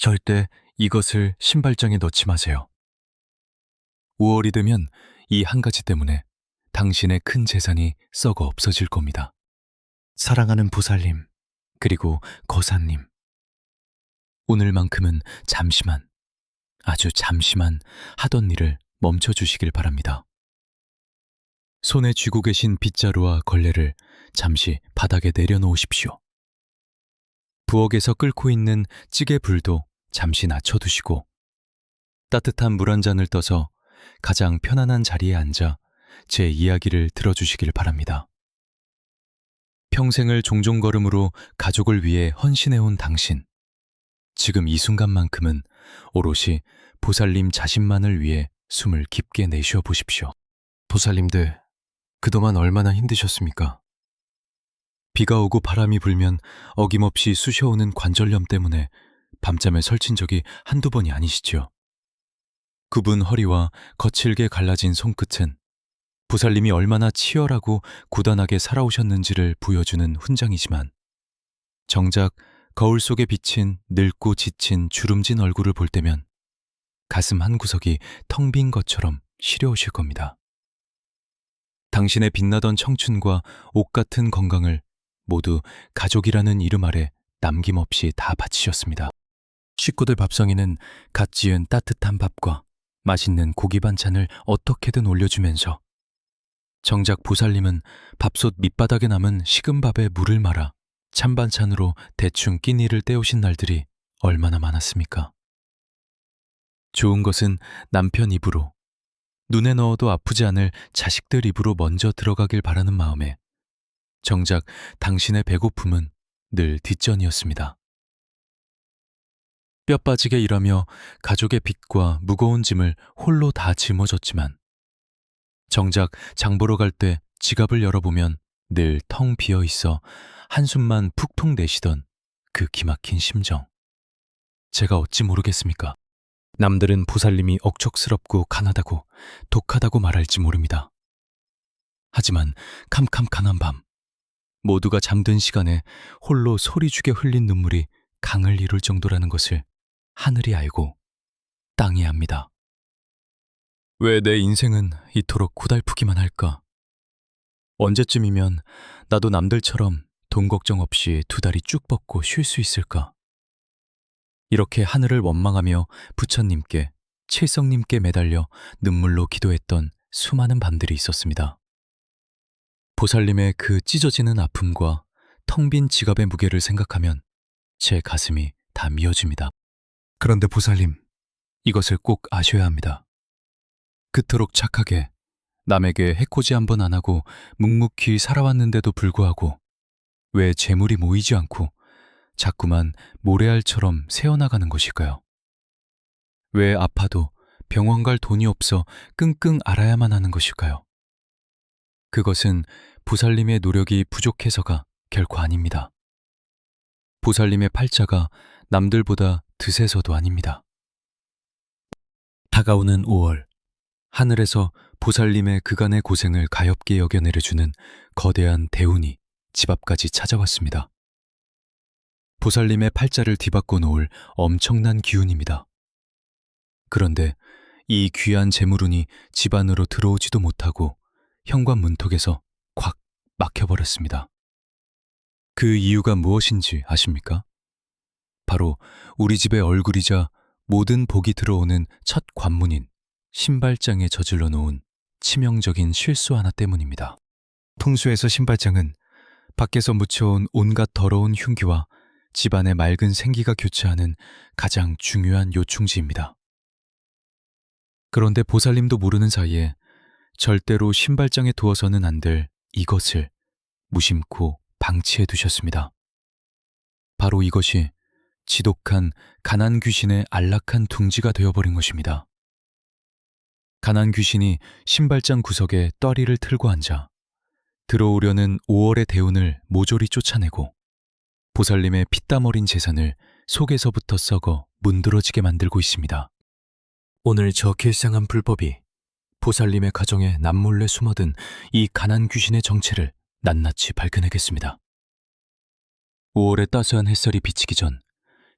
절대 이것을 신발장에 넣지 마세요. 5월이 되면 이 한 가지 때문에 당신의 큰 재산이 썩어 없어질 겁니다. 사랑하는 보살님, 그리고 거사님. 오늘만큼은 잠시만, 아주 잠시만 하던 일을 멈춰주시길 바랍니다. 손에 쥐고 계신 빗자루와 걸레를 잠시 바닥에 내려놓으십시오. 부엌에서 끓고 있는 찌개 불도 잠시 낮춰두시고 따뜻한 물 한 잔을 떠서 가장 편안한 자리에 앉아 제 이야기를 들어주시길 바랍니다. 평생을 종종걸음으로 가족을 위해 헌신해온 당신. 지금 이 순간만큼은 오롯이 보살님 자신만을 위해 숨을 깊게 내쉬어 보십시오. 보살님들, 그동안 얼마나 힘드셨습니까? 비가 오고 바람이 불면 어김없이 쑤셔오는 관절염 때문에 밤잠에 설친 적이 한두 번이 아니시지요. 굽은 허리와 거칠게 갈라진 손끝은 보살님이 얼마나 치열하고 고단하게 살아오셨는지를 보여주는 훈장이지만 정작 거울 속에 비친 늙고 지친 주름진 얼굴을 볼 때면 가슴 한 구석이 텅 빈 것처럼 시려우실 겁니다. 당신의 빛나던 청춘과 옷 같은 건강을 모두 가족이라는 이름 아래 남김없이 다 바치셨습니다. 식구들 밥상에는 갓 지은 따뜻한 밥과 맛있는 고기 반찬을 어떻게든 올려주면서 정작 보살님은 밥솥 밑바닥에 남은 식은 밥에 물을 말아 찬반찬으로 대충 끼니를 때우신 날들이 얼마나 많았습니까? 좋은 것은 남편 입으로, 눈에 넣어도 아프지 않을 자식들 입으로 먼저 들어가길 바라는 마음에 정작 당신의 배고픔은 늘 뒷전이었습니다. 뼈 빠지게 일하며 가족의 빚과 무거운 짐을 홀로 다 짊어졌지만 정작 장 보러 갈 때 지갑을 열어보면 늘 텅 비어 있어 한숨만 푹푹 내쉬던 그 기막힌 심정. 제가 어찌 모르겠습니까? 남들은 보살님이 억척스럽고 가난하다고 독하다고 말할지 모릅니다. 하지만 캄캄한 밤, 모두가 잠든 시간에 홀로 소리주게 흘린 눈물이 강을 이룰 정도라는 것을 하늘이 알고 땅이 압니다. 왜 내 인생은 이토록 고달프기만 할까? 언제쯤이면 나도 남들처럼 돈 걱정 없이 두 다리 쭉 뻗고 쉴 수 있을까? 이렇게 하늘을 원망하며 부처님께, 칠성님께 매달려 눈물로 기도했던 수많은 밤들이 있었습니다. 보살님의 그 찢어지는 아픔과 텅 빈 지갑의 무게를 생각하면 제 가슴이 다 미어집니다. 그런데 보살님, 이것을 꼭 아셔야 합니다. 그토록 착하게 남에게 해코지 한 번 안 하고 묵묵히 살아왔는데도 불구하고 왜 재물이 모이지 않고 자꾸만 모래알처럼 새어나가는 것일까요? 왜 아파도 병원 갈 돈이 없어 끙끙 앓아야만 하는 것일까요? 그것은 보살님의 노력이 부족해서가 결코 아닙니다. 보살님의 팔자가 남들보다 드세서도 아닙니다. 다가오는 5월, 하늘에서 보살님의 그간의 고생을 가엾게 여겨 내려주는 거대한 대운이 집 앞까지 찾아왔습니다. 보살님의 팔자를 뒤바꿔 놓을 엄청난 기운입니다. 그런데 이 귀한 재물운이 집 안으로 들어오지도 못하고 현관 문턱에서 콱 막혀버렸습니다. 그 이유가 무엇인지 아십니까? 바로 우리 집의 얼굴이자 모든 복이 들어오는 첫 관문인 신발장에 저질러 놓은 치명적인 실수 하나 때문입니다. 풍수에서 신발장은 밖에서 묻혀온 온갖 더러운 흉기와 집안의 맑은 생기가 교차하는 가장 중요한 요충지입니다. 그런데 보살님도 모르는 사이에 절대로 신발장에 두어서는 안 될 이것을 무심코 방치해 두셨습니다. 바로 이것이 지독한 가난 귀신의 안락한 둥지가 되어버린 것입니다. 가난 귀신이 신발장 구석에 떠리를 틀고 앉아 들어오려는 5월의 대운을 모조리 쫓아내고 보살님의 피땀 어린 재산을 속에서부터 썩어 문드러지게 만들고 있습니다. 오늘 저 길상한 불법이 보살님의 가정에 남몰래 숨어든 이 가난 귀신의 정체를 낱낱이 밝혀내겠습니다. 5월의 따스한 햇살이 비치기 전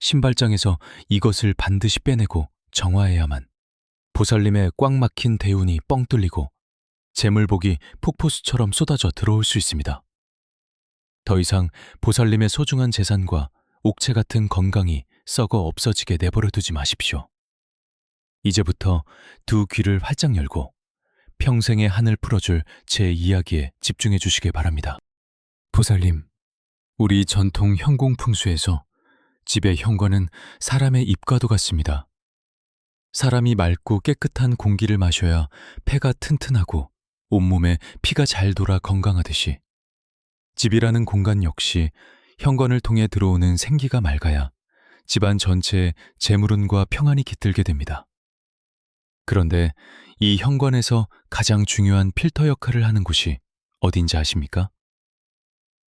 신발장에서 이것을 반드시 빼내고 정화해야만 보살님의 꽉 막힌 대운이 뻥 뚫리고 재물복이 폭포수처럼 쏟아져 들어올 수 있습니다. 더 이상 보살님의 소중한 재산과 옥체 같은 건강이 썩어 없어지게 내버려 두지 마십시오. 이제부터 두 귀를 활짝 열고 평생의 한을 풀어줄 제 이야기에 집중해 주시길 바랍니다. 보살님, 우리 전통 현공 풍수에서 집의 현관은 사람의 입과도 같습니다. 사람이 맑고 깨끗한 공기를 마셔야 폐가 튼튼하고 온몸에 피가 잘 돌아 건강하듯이 집이라는 공간 역시 현관을 통해 들어오는 생기가 맑아야 집안 전체에 재물운과 평안이 깃들게 됩니다. 그런데 이 현관에서 가장 중요한 필터 역할을 하는 곳이 어딘지 아십니까?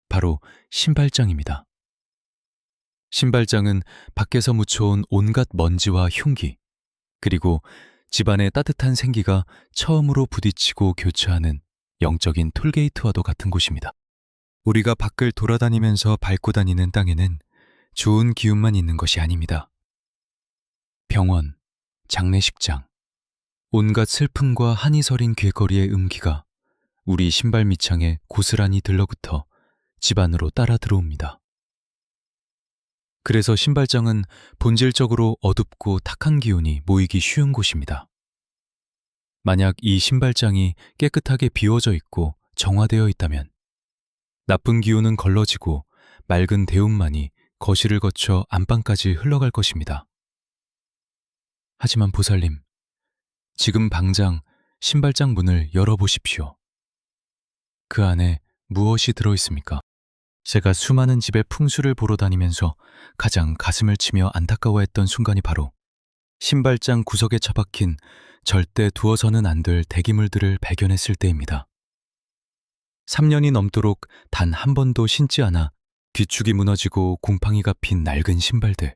바로 신발장입니다. 신발장은 밖에서 묻혀온 온갖 먼지와 흉기, 그리고 집안의 따뜻한 생기가 처음으로 부딪히고 교차하는 영적인 톨게이트와도 같은 곳입니다. 우리가 밖을 돌아다니면서 밟고 다니는 땅에는 좋은 기운만 있는 것이 아닙니다. 병원, 장례식장, 온갖 슬픔과 한이 서린 길거리의 음기가 우리 신발 밑창에 고스란히 들러붙어 집 안으로 따라 들어옵니다. 그래서 신발장은 본질적으로 어둡고 탁한 기운이 모이기 쉬운 곳입니다. 만약 이 신발장이 깨끗하게 비워져 있고 정화되어 있다면 나쁜 기운은 걸러지고 맑은 대운만이 거실을 거쳐 안방까지 흘러갈 것입니다. 하지만 보살님, 지금 당장 신발장 문을 열어보십시오. 그 안에 무엇이 들어있습니까? 제가 수많은 집의 풍수를 보러 다니면서 가장 가슴을 치며 안타까워했던 순간이 바로 신발장 구석에 처박힌 절대 두어서는 안 될 대기물들을 발견했을 때입니다. 3년이 넘도록 단 한 번도 신지 않아 뒤축이 무너지고 곰팡이가 핀 낡은 신발들,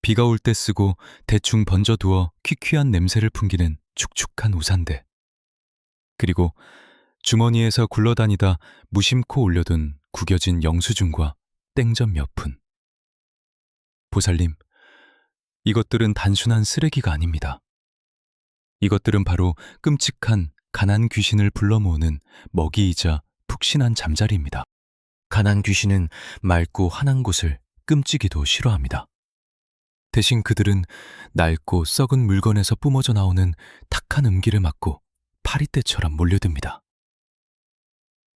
비가 올 때 쓰고 대충 번져두어 퀴퀴한 냄새를 풍기는 축축한 우산들, 그리고 주머니에서 굴러다니다 무심코 올려둔 구겨진 영수증과 땡전 몇 푼. 보살님, 이것들은 단순한 쓰레기가 아닙니다. 이것들은 바로 끔찍한 가난 귀신을 불러 모으는 먹이이자 푹신한 잠자리입니다. 가난 귀신은 맑고 환한 곳을 끔찍이도 싫어합니다. 대신 그들은 낡고 썩은 물건에서 뿜어져 나오는 탁한 음기를 맡고 파리떼처럼 몰려듭니다.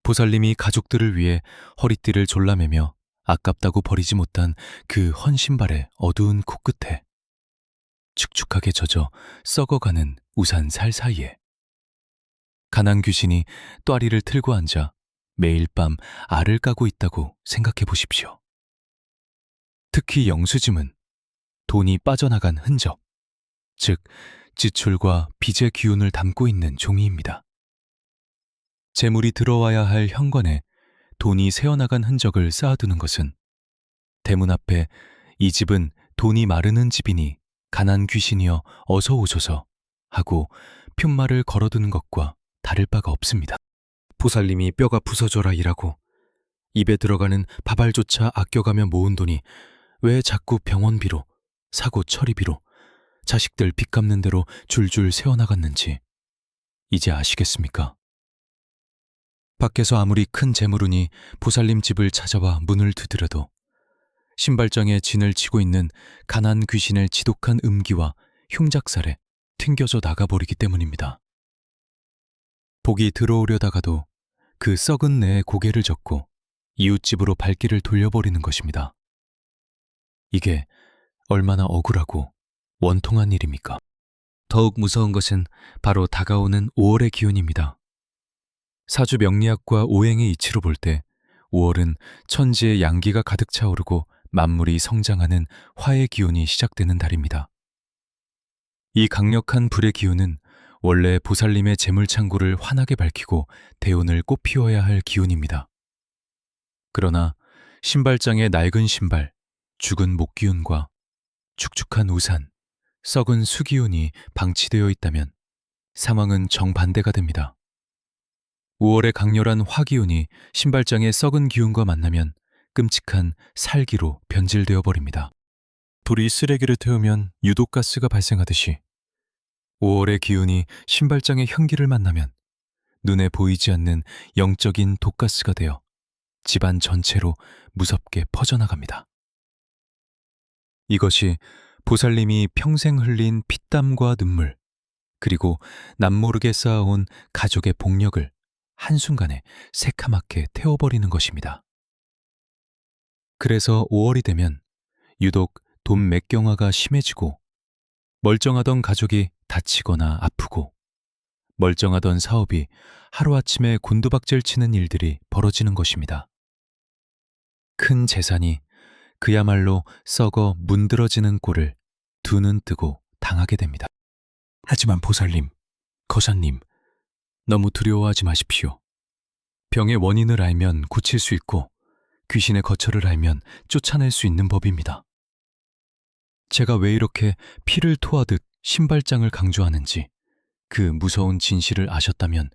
보살님이 가족들을 위해 허리띠를 졸라매며 아깝다고 버리지 못한 그 헌 신발의 어두운 코끝에 축축하게 젖어 썩어가는 우산 살 사이에 가난 귀신이 또아리를 틀고 앉아 매일 밤 알을 까고 있다고 생각해 보십시오. 특히 영수증은 돈이 빠져나간 흔적, 즉 지출과 빚의 기운을 담고 있는 종이입니다. 재물이 들어와야 할 현관에 돈이 새어나간 흔적을 쌓아두는 것은 대문 앞에 이 집은 돈이 마르는 집이니 가난 귀신이여 어서 오소서 하고 푯말을 걸어두는 것과 다를 바가 없습니다. 보살님이 뼈가 부서져라 일하고 입에 들어가는 밥알조차 아껴가며 모은 돈이 왜 자꾸 병원비로, 사고 처리비로, 자식들 빚 갚는 대로 줄줄 새어나갔는지 이제 아시겠습니까? 밖에서 아무리 큰 재물운이 보살님 집을 찾아와 문을 두드려도 신발장에 진을 치고 있는 가난 귀신의 지독한 음기와 흉작살에 튕겨져 나가버리기 때문입니다. 복이 들어오려다가도 그 썩은 내에 고개를 젓고 이웃집으로 발길을 돌려버리는 것입니다. 이게 얼마나 억울하고 원통한 일입니까? 더욱 무서운 것은 바로 다가오는 5월의 기운입니다. 사주 명리학과 오행의 이치로 볼 때 5월은 천지의 양기가 가득 차오르고 만물이 성장하는 화의 기운이 시작되는 달입니다. 이 강력한 불의 기운은 원래 보살님의 재물창고를 환하게 밝히고 대운을 꽃피워야 할 기운입니다. 그러나 신발장의 낡은 신발, 죽은 목기운과 축축한 우산, 썩은 수기운이 방치되어 있다면 상황은 정반대가 됩니다. 5월의 강렬한 화기운이 신발장의 썩은 기운과 만나면 끔찍한 살기로 변질되어 버립니다. 불이 쓰레기를 태우면 유독가스가 발생하듯이 5월의 기운이 신발장의 향기를 만나면 눈에 보이지 않는 영적인 독가스가 되어 집안 전체로 무섭게 퍼져나갑니다. 이것이 보살님이 평생 흘린 피땀과 눈물, 그리고 남모르게 쌓아온 가족의 복력을 한순간에 새카맣게 태워버리는 것입니다. 그래서 5월이 되면 유독 돈 맥경화가 심해지고 멀쩡하던 가족이 다치거나 아프고 멀쩡하던 사업이 하루아침에 곤두박질 치는 일들이 벌어지는 것입니다. 큰 재산이 그야말로 썩어 문드러지는 꼴을 두 눈 뜨고 당하게 됩니다. 하지만 보살님, 거사님, 너무 두려워하지 마십시오. 병의 원인을 알면 고칠 수 있고 귀신의 거처를 알면 쫓아낼 수 있는 법입니다. 제가 왜 이렇게 피를 토하듯 신발장을 강조하는지 그 무서운 진실을 아셨다면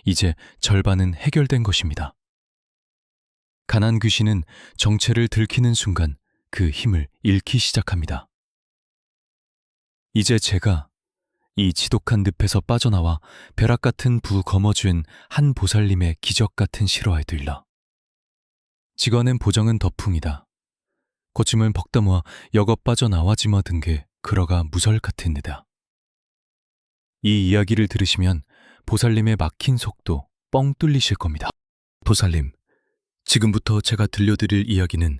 이제 절반은 해결된 것입니다. 가난 귀신은 정체를 들키는 순간 그 힘을 잃기 시작합니다. 이제 제가 이 지독한 늪에서 빠져나와 벼락 같은 부 거머쥔 한 보살님의 기적 같은 실화에 들러 직원은 보정은 덕풍이다. 고침은 벅다모아 여거 빠져나와지마 든 게 그러가 무설 같은데다. 이 이야기를 들으시면 보살님의 막힌 속도 뻥 뚫리실 겁니다. 보살님, 지금부터 제가 들려드릴 이야기는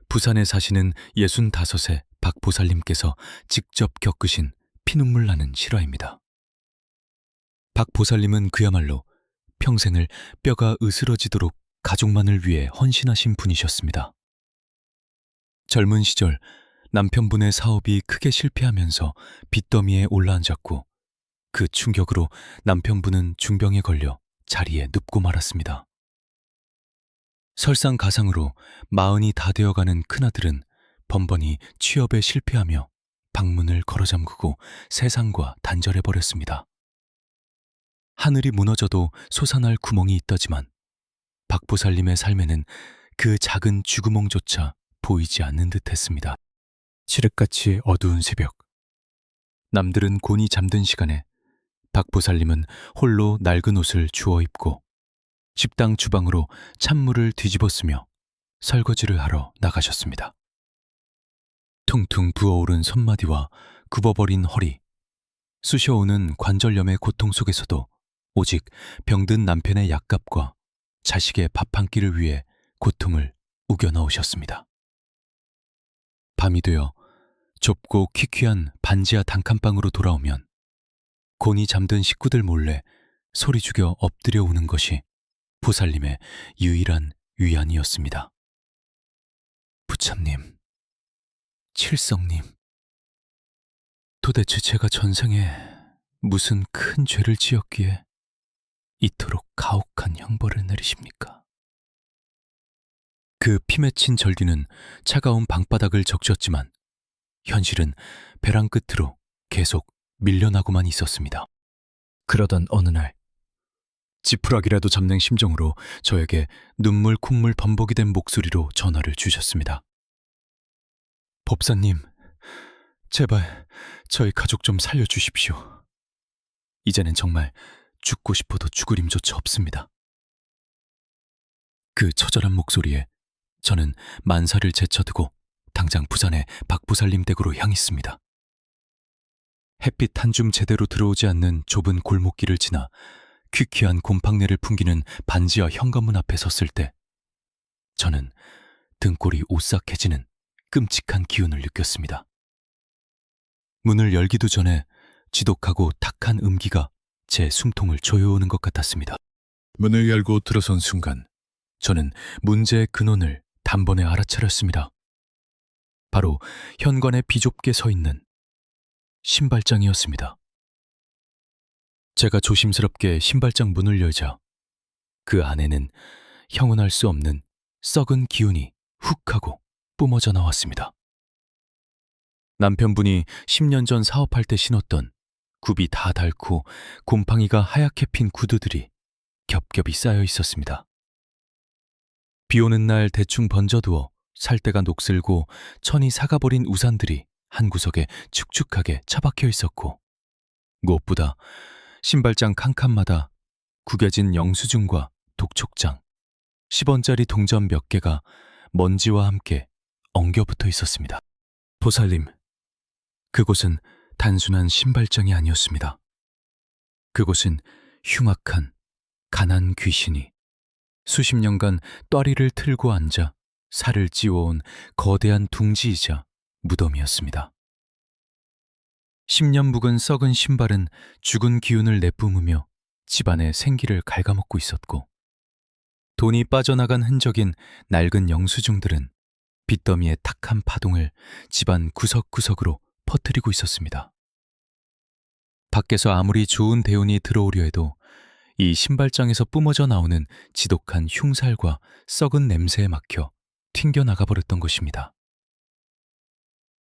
부산에 사시는 65의 박 보살님께서 직접 겪으신 피눈물 나는 실화입니다. 박 보살님은 그야말로 평생을 뼈가 으스러지도록 가족만을 위해 헌신하신 분이셨습니다. 젊은 시절 남편분의 사업이 크게 실패하면서 빚더미에 올라앉았고 그 충격으로 남편분은 중병에 걸려 자리에 눕고 말았습니다. 설상가상으로 40이 다 되어가는 큰아들은 번번이 취업에 실패하며 방문을 걸어잠그고 세상과 단절해버렸습니다. 하늘이 무너져도 솟아날 구멍이 있다지만 박보살님의 삶에는 그 작은 쥐구멍조차 보이지 않는 듯 했습니다. 칠흑같이 어두운 새벽. 남들은 곤히 잠든 시간에 박보살님은 홀로 낡은 옷을 주워 입고 식당 주방으로 찬물을 뒤집어쓰며 설거지를 하러 나가셨습니다. 퉁퉁 부어오른 손마디와 굽어버린 허리, 쑤셔오는 관절염의 고통 속에서도 오직 병든 남편의 약값과 자식의 밥 한 끼를 위해 고통을 우겨넣으셨습니다. 밤이 되어 좁고 퀴퀴한 반지하 단칸방으로 돌아오면 곤히 잠든 식구들 몰래 소리 죽여 엎드려 오는 것이 보살님의 유일한 위안이었습니다. 부참님, 칠성님, 도대체 제가 전생에 무슨 큰 죄를 지었기에 이토록 가혹한 형벌을 내리십니까? 그 피맺힌 절규는 차가운 방바닥을 적셨지만 현실은 벼랑 끝으로 계속 밀려나고만 있었습니다. 그러던 어느 날 지푸라기라도 잡는 심정으로 저에게 눈물 콧물 범벅이 된 목소리로 전화를 주셨습니다. 법사님, 제발 저희 가족 좀 살려주십시오. 이제는 정말 죽고 싶어도 죽을 힘조차 없습니다. 그 처절한 목소리에 저는 만사를 제쳐두고 당장 부산의 박보살님 댁으로 향했습니다. 햇빛 한 줌 제대로 들어오지 않는 좁은 골목길을 지나 퀴퀴한 곰팡내를 풍기는 반지하 현관문 앞에 섰을 때 저는 등골이 오싹해지는 끔찍한 기운을 느꼈습니다. 문을 열기도 전에 지독하고 탁한 음기가 제 숨통을 조여오는 것 같았습니다. 문을 열고 들어선 순간 저는 문제의 근원을 단번에 알아차렸습니다. 바로 현관에 비좁게 서 있는 신발장이었습니다. 제가 조심스럽게 신발장 문을 열자 그 안에는 형언할 수 없는 썩은 기운이 훅 하고 뿜어져 나왔습니다. 남편분이 10년 전 사업할 때 신었던 굽이 다 닳고 곰팡이가 하얗게 핀 구두들이 겹겹이 쌓여 있었습니다. 비 오는 날 대충 번져두어 살대가 녹슬고 천이 사가버린 우산들이 한 구석에 축축하게 처박혀 있었고, 무엇보다 신발장 칸칸마다 구겨진 영수증과 독촉장, 10원짜리 동전 몇 개가 먼지와 함께 엉겨붙어 있었습니다. 보살님, 그곳은 단순한 신발장이 아니었습니다. 그곳은 흉악한 가난 귀신이 수십 년간 또아리를 틀고 앉아 살을 찌워온 거대한 둥지이자 무덤이었습니다. 10년 묵은 썩은 신발은 죽은 기운을 내뿜으며 집안의 생기를 갉아먹고 있었고, 돈이 빠져나간 흔적인 낡은 영수증들은 빚더미의 탁한 파동을 집안 구석구석으로 퍼뜨리고 있었습니다. 밖에서 아무리 좋은 대운이 들어오려 해도 이 신발장에서 뿜어져 나오는 지독한 흉살과 썩은 냄새에 막혀 튕겨나가 버렸던 것입니다.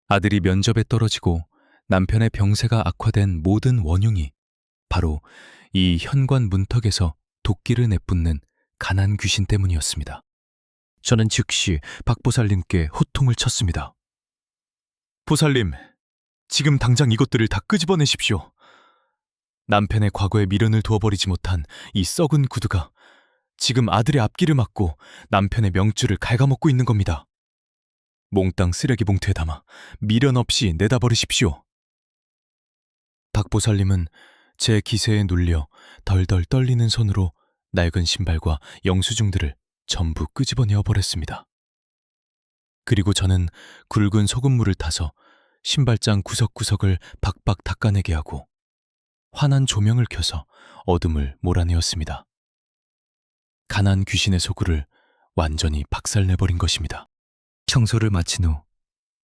아들이 면접에 떨어지고 남편의 병세가 악화된 모든 원흉이 바로 이 현관 문턱에서 도끼를 내뿜는 가난 귀신 때문이었습니다. 저는 즉시 박 보살님께 호통을 쳤습니다. 보살님, 지금 당장 이것들을 다 끄집어내십시오. 남편의 과거에 미련을 두어버리지 못한 이 썩은 구두가 지금 아들의 앞길을 막고 남편의 명줄을 갉아먹고 있는 겁니다. 몽땅 쓰레기 봉투에 담아 미련 없이 내다 버리십시오. 박 보살님은 제 기세에 눌려 덜덜 떨리는 손으로 낡은 신발과 영수증들을 전부 끄집어내어 버렸습니다. 그리고 저는 굵은 소금물을 타서 신발장 구석구석을 박박 닦아내게 하고 환한 조명을 켜서 어둠을 몰아내었습니다. 가난 귀신의 소굴을 완전히 박살내버린 것입니다. 청소를 마친 후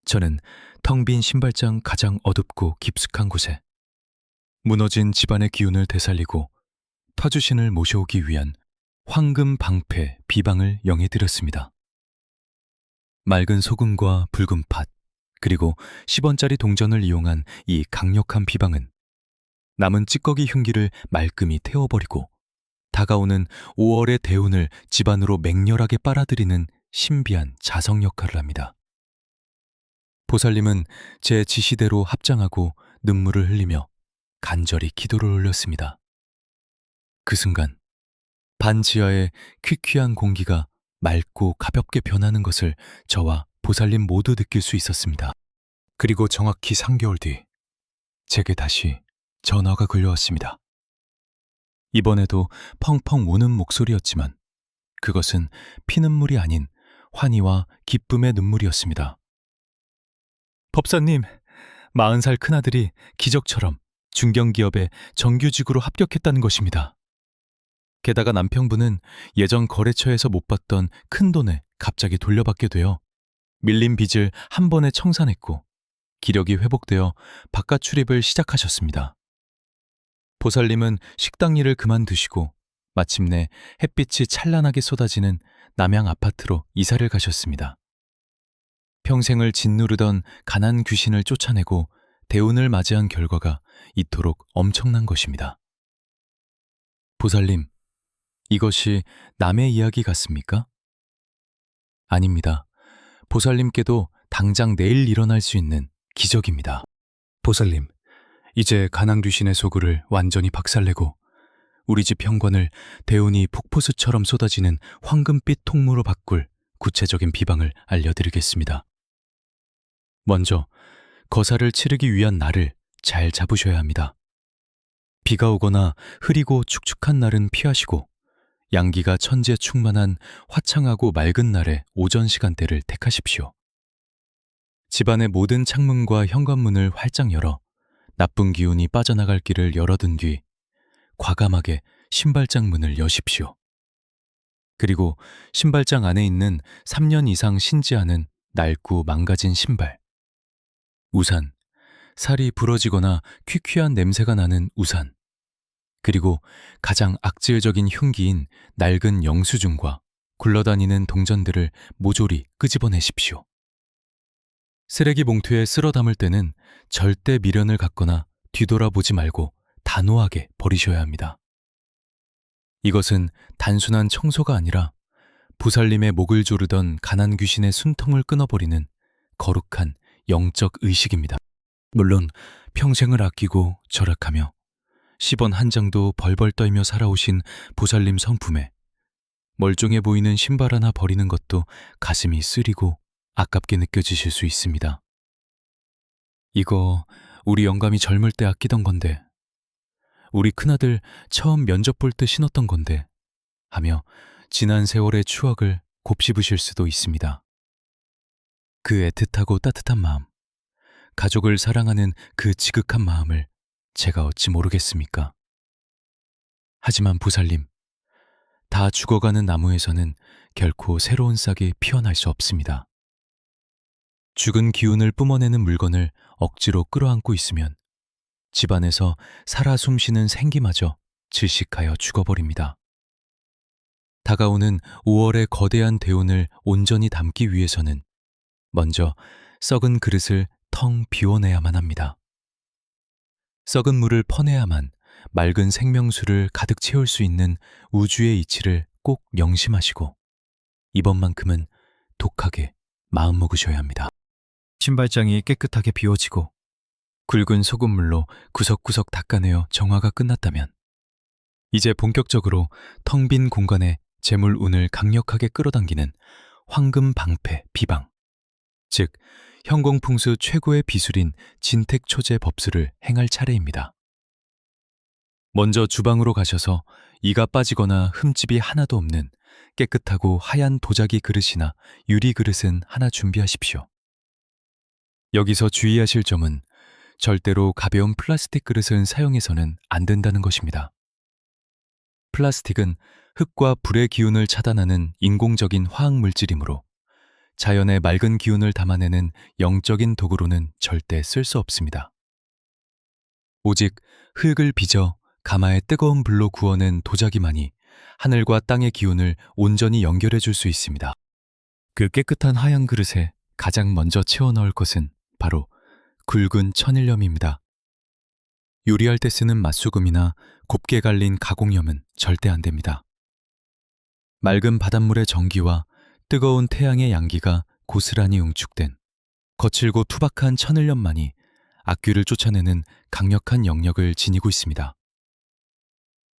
저는 텅 빈 신발장 가장 어둡고 깊숙한 곳에 무너진 집안의 기운을 되살리고 터주신을 모셔오기 위한 황금 방패 비방을 영해드렸습니다. 맑은 소금과 붉은 팥, 그리고 10원짜리 동전을 이용한 이 강력한 비방은 남은 찌꺼기 흉기를 말끔히 태워버리고 다가오는 5월의 대운을 집안으로 맹렬하게 빨아들이는 신비한 자석 역할을 합니다. 보살님은 제 지시대로 합장하고 눈물을 흘리며 간절히 기도를 올렸습니다. 그 순간 반지하의 퀴퀴한 공기가 맑고 가볍게 변하는 것을 저와 보살님 모두 느낄 수 있었습니다. 그리고 정확히 3개월 뒤 제게 다시 전화가 걸려왔습니다. 이번에도 펑펑 우는 목소리였지만 그것은 피눈물이 아닌 환희와 기쁨의 눈물이었습니다. 법사님, 40살 큰아들이 기적처럼 중견기업에 정규직으로 합격했다는 것입니다. 게다가 남편분은 예전 거래처에서 못 받던 큰 돈에 갑자기 돌려받게 되어 밀린 빚을 한 번에 청산했고 기력이 회복되어 바깥 출입을 시작하셨습니다. 보살님은 식당 일을 그만두시고 마침내 햇빛이 찬란하게 쏟아지는 남양 아파트로 이사를 가셨습니다. 평생을 짓누르던 가난 귀신을 쫓아내고 대운을 맞이한 결과가 이토록 엄청난 것입니다. 보살님, 이것이 남의 이야기 같습니까? 아닙니다. 보살님께도 당장 내일 일어날 수 있는 기적입니다. 보살님, 이제 가난 귀신의 소굴을 완전히 박살내고 우리 집 현관을 대운이 폭포수처럼 쏟아지는 황금빛 통로로 바꿀 구체적인 비방을 알려드리겠습니다. 먼저 거사를 치르기 위한 날을 잘 잡으셔야 합니다. 비가 오거나 흐리고 축축한 날은 피하시고 양기가 천재 충만한 화창하고 맑은 날의 오전 시간대를 택하십시오. 집안의 모든 창문과 현관문을 활짝 열어 나쁜 기운이 빠져나갈 길을 열어둔 뒤 과감하게 신발장 문을 여십시오. 그리고 신발장 안에 있는 3년 이상 신지 않은 낡고 망가진 신발, 우산, 살이 부러지거나 퀴퀴한 냄새가 나는 우산, 그리고 가장 악질적인 흉기인 낡은 영수증과 굴러다니는 동전들을 모조리 끄집어내십시오. 쓰레기 봉투에 쓸어 담을 때는 절대 미련을 갖거나 뒤돌아보지 말고 단호하게 버리셔야 합니다. 이것은 단순한 청소가 아니라 보살님의 목을 조르던 가난 귀신의 숨통을 끊어버리는 거룩한 영적 의식입니다. 물론 평생을 아끼고 절약하며 10원 한 장도 벌벌 떨며 살아오신 보살님 성품에 멀쩡해 보이는 신발 하나 버리는 것도 가슴이 쓰리고 아깝게 느껴지실 수 있습니다. 이거 우리 영감이 젊을 때 아끼던 건데, 우리 큰아들 처음 면접 볼 때 신었던 건데 하며 지난 세월의 추억을 곱씹으실 수도 있습니다. 그 애틋하고 따뜻한 마음, 가족을 사랑하는 그 지극한 마음을 제가 어찌 모르겠습니까? 하지만 보살님, 다 죽어가는 나무에서는 결코 새로운 싹이 피어날 수 없습니다. 죽은 기운을 뿜어내는 물건을 억지로 끌어안고 있으면 집안에서 살아 숨쉬는 생기마저 질식하여 죽어버립니다. 다가오는 5월의 거대한 대운을 온전히 담기 위해서는 먼저 썩은 그릇을 텅 비워내야만 합니다. 썩은 물을 퍼내야만 맑은 생명수를 가득 채울 수 있는 우주의 이치를 꼭 명심하시고 이번만큼은 독하게 마음먹으셔야 합니다. 신발장이 깨끗하게 비워지고 굵은 소금물로 구석구석 닦아내어 정화가 끝났다면 이제 본격적으로 텅 빈 공간에 재물운을 강력하게 끌어당기는 황금 방패 비방, 즉 현공풍수 최고의 비술인 진택초제 법수를 행할 차례입니다. 먼저 주방으로 가셔서 이가 빠지거나 흠집이 하나도 없는 깨끗하고 하얀 도자기 그릇이나 유리 그릇은 하나 준비하십시오. 여기서 주의하실 점은 절대로 가벼운 플라스틱 그릇은 사용해서는 안 된다는 것입니다. 플라스틱은 흙과 불의 기운을 차단하는 인공적인 화학 물질이므로 자연의 맑은 기운을 담아내는 영적인 도구로는 절대 쓸 수 없습니다. 오직 흙을 빚어 가마의 뜨거운 불로 구워낸 도자기만이 하늘과 땅의 기운을 온전히 연결해 줄 수 있습니다. 그 깨끗한 하얀 그릇에 가장 먼저 채워 넣을 것은 바로 굵은 천일염입니다. 요리할 때 쓰는 맛소금이나 곱게 갈린 가공염은 절대 안 됩니다. 맑은 바닷물의 전기와 뜨거운 태양의 양기가 고스란히 응축된 거칠고 투박한 천일염만이 악귀를 쫓아내는 강력한 영역을 지니고 있습니다.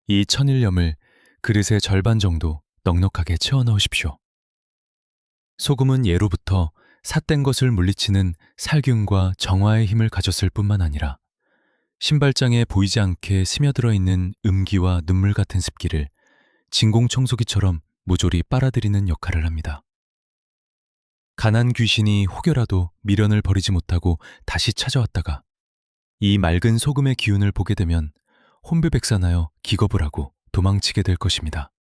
이 천일염을 그릇의 절반 정도 넉넉하게 채워 넣으십시오. 소금은 예로부터 삿된 것을 물리치는 살균과 정화의 힘을 가졌을 뿐만 아니라 신발장에 보이지 않게 스며들어 있는 음기와 눈물 같은 습기를 진공청소기처럼 모조리 빨아들이는 역할을 합니다. 가난 귀신이 혹여라도 미련을 버리지 못하고 다시 찾아왔다가 이 맑은 소금의 기운을 보게 되면 혼비백산하여 기겁을 하고 도망치게 될 것입니다.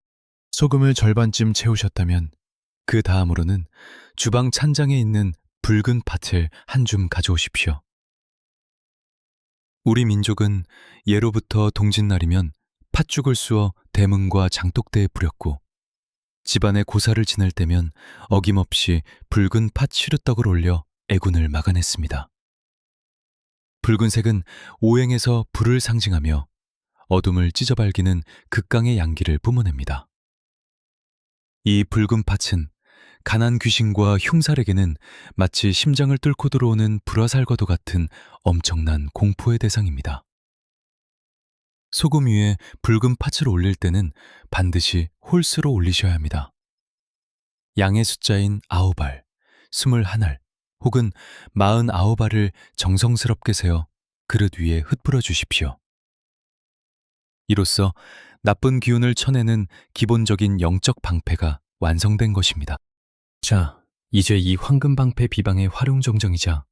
소금을 절반쯤 채우셨다면 그 다음으로는 주방 찬장에 있는 붉은 팥을 한 줌 가져오십시오. 우리 민족은 예로부터 동짓날이면 팥죽을 쑤어 대문과 장독대에 뿌렸고 집안에 고사를 지낼 때면 어김없이 붉은 팥 시루떡을 올려 애군을 막아냈습니다. 붉은색은 오행에서 불을 상징하며 어둠을 찢어발기는 극강의 양기를 뿜어냅니다. 이 붉은 팥은 가난 귀신과 흉살에게는 마치 심장을 뚫고 들어오는 불화살과도 같은 엄청난 공포의 대상입니다. 소금 위에 붉은 팥을 올릴 때는 반드시 홀수로 올리셔야 합니다. 양의 숫자인 9알, 21알 혹은 49알을 정성스럽게 세어 그릇 위에 흩뿌려 주십시오. 이로써 나쁜 기운을 쳐내는 기본적인 영적 방패가 완성된 것입니다. 자, 이제 이 황금방패 비방의 활용정정이자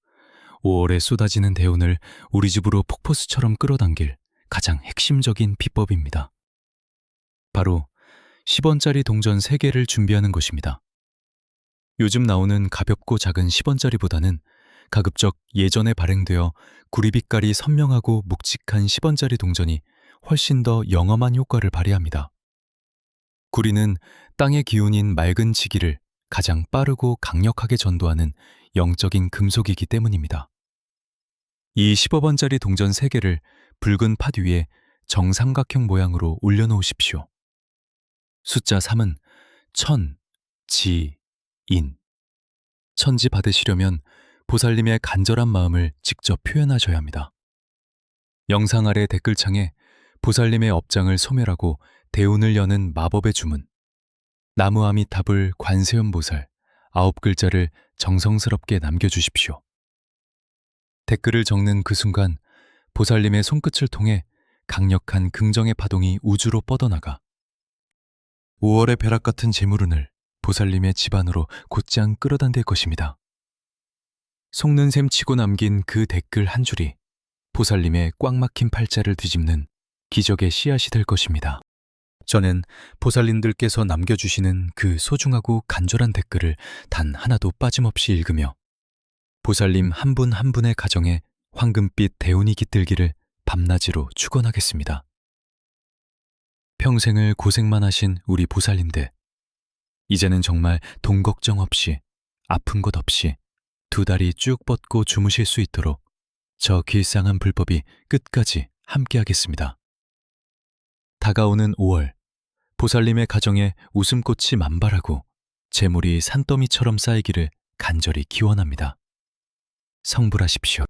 5월에 쏟아지는 대운을 우리 집으로 폭포수처럼 끌어당길 가장 핵심적인 비법입니다. 바로 10원짜리 동전 3개를 준비하는 것입니다. 요즘 나오는 가볍고 작은 10원짜리보다는 가급적 예전에 발행되어 구리빛깔이 선명하고 묵직한 10원짜리 동전이 훨씬 더 영험한 효과를 발휘합니다. 구리는 땅의 기운인 맑은 지기를 가장 빠르고 강력하게 전도하는 영적인 금속이기 때문입니다. 이 10원짜리 동전 3개를 붉은 팥 위에 정삼각형 모양으로 올려놓으십시오. 숫자 3은 천, 지, 인. 천지 받으시려면 보살님의 간절한 마음을 직접 표현하셔야 합니다. 영상 아래 댓글창에 보살님의 업장을 소멸하고 대운을 여는 마법의 주문, 나무아미타불 관세음보살 9글자를 정성스럽게 남겨주십시오. 댓글을 적는 그 순간 보살님의 손끝을 통해 강력한 긍정의 파동이 우주로 뻗어나가 5월의 벼락 같은 재물운을 보살님의 집안으로 곧장 끌어당길 것입니다. 속는 셈 치고 남긴 그 댓글 한 줄이 보살님의 꽉 막힌 팔자를 뒤집는 기적의 씨앗이 될 것입니다. 저는 보살님들께서 남겨주시는 그 소중하고 간절한 댓글을 단 하나도 빠짐없이 읽으며 보살님 한 분 한 분의 가정에 황금빛 대운이 깃들기를 밤낮으로 축원하겠습니다. 평생을 고생만 하신 우리 보살님들, 이제는 정말 돈 걱정 없이 아픈 것 없이 두 다리 쭉 뻗고 주무실 수 있도록 저 길상한 불법이 끝까지 함께하겠습니다. 다가오는 5월, 보살님의 가정에 웃음꽃이 만발하고 재물이 산더미처럼 쌓이기를 간절히 기원합니다. 성불하십시오.